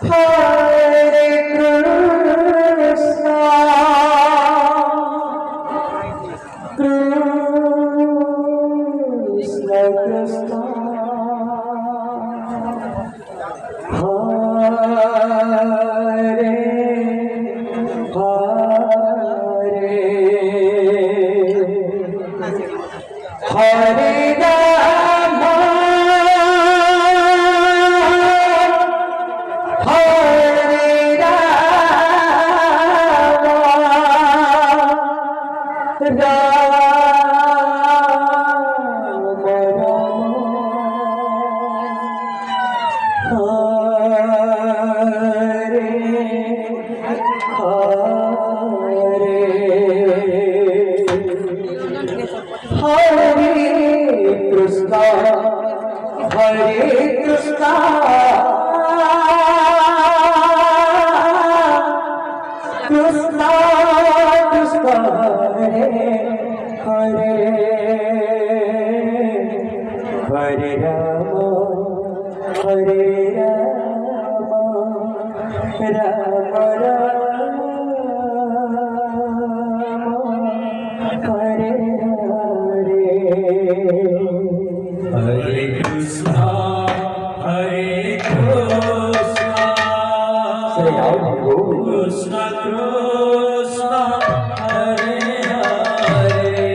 Hare Krishna, Krishna Krishna, Hare Hare Rama, Hare Krishna, Hare Krishna, Krishna Krishna, Hare Hare,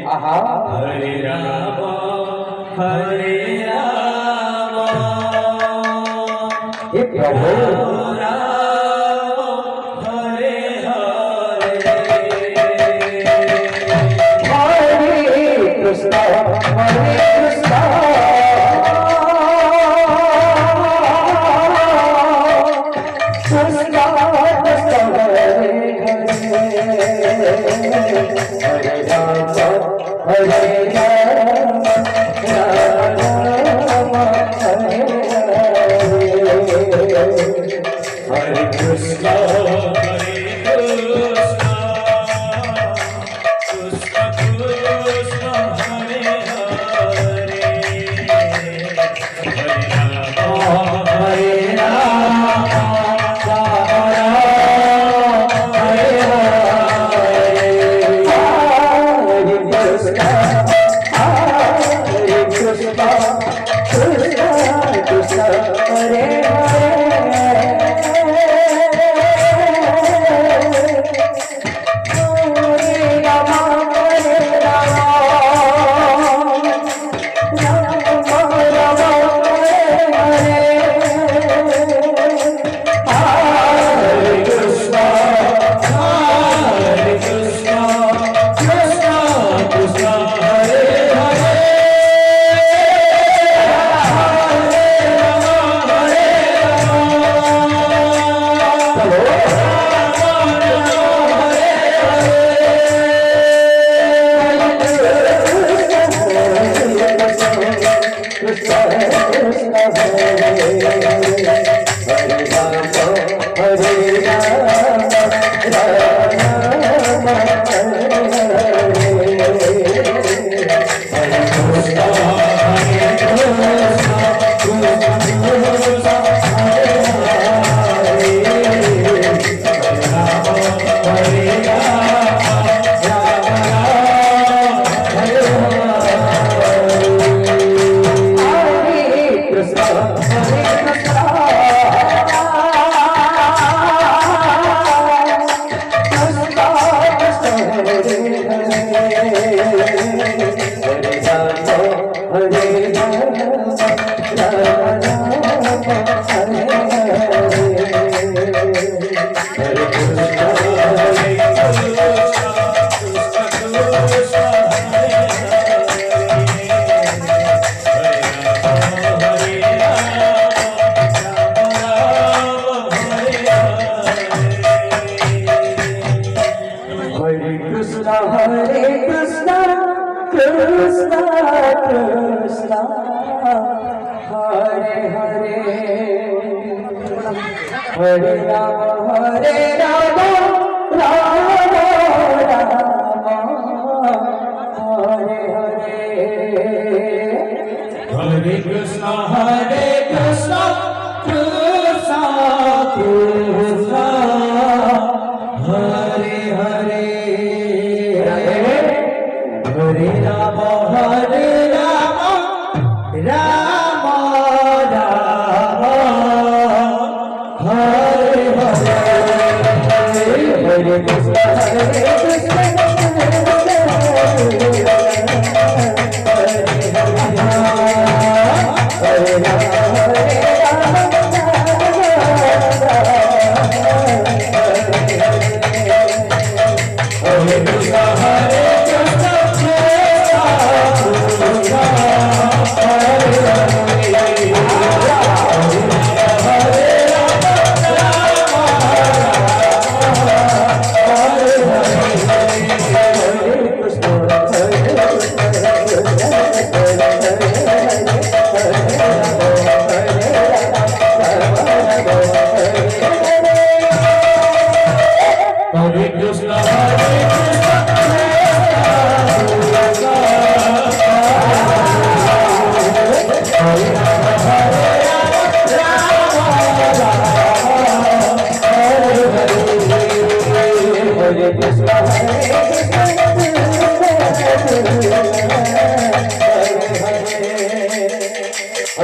Hare Rama, Hare Rama, Rama Rama, Hare Hare. Hare Krishna, Hare Krishna, Krishna Krishna, Hare Hare, Hare Rama, Hare Rama, Rama Rama, Hare Hare. Krishna, Hare Krishna, Krishna Krishna, Hare Hare, Hare Rama, Hare Rama, Rama Rama, Hare Hare. Hare Krishna, Hare Krishna, Krishna Krishna, Hare Hare, Hare Rama, Hare Rama, Rama Rama, Hare Hare Rama, Hare Rama, Rama Rama, Hare Hare. Hare Krishna, Hare Krishna. Hare Krishna, Hare Krishna,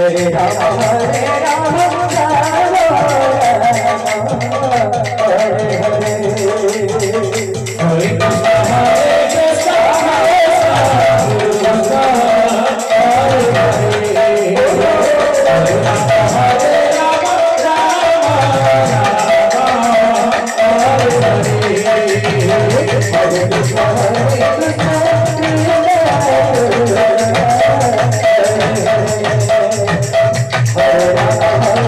Hare Rama, Hare Rama, Hare Krishna, Hare Krishna, Hare Rama,